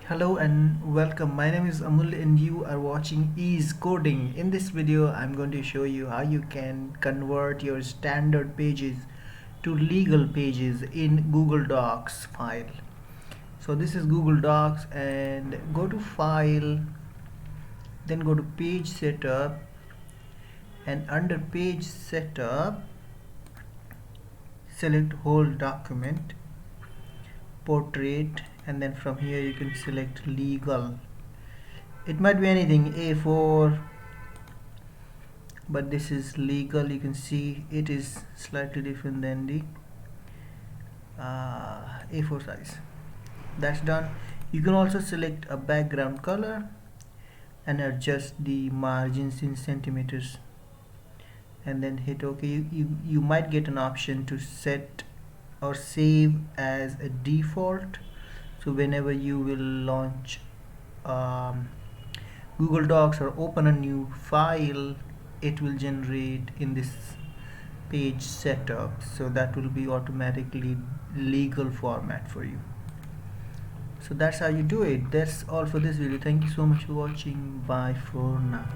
Hello and welcome. My name is Amul and you are watching Ease Coding. In this video, I'm going to show you how you can convert your standard pages to legal pages in Google Docs file. So this is Google Docs and go to File, then go to Page Setup, and under Page Setup, select Whole Document, Portrait, and then from here you can select Legal. It might be anything, A4, but this is legal. You can see it is slightly different than the A4 size. That's done. You can also select a background color and adjust the margins in centimeters and then hit OK. You might get an option to set or save as a default, so whenever you will launch Google Docs or open a new file, it will generate in this page setup, so that will be automatically legal format for you. So that's how you do it. That's all for this video. Thank you so much for watching. Bye for now.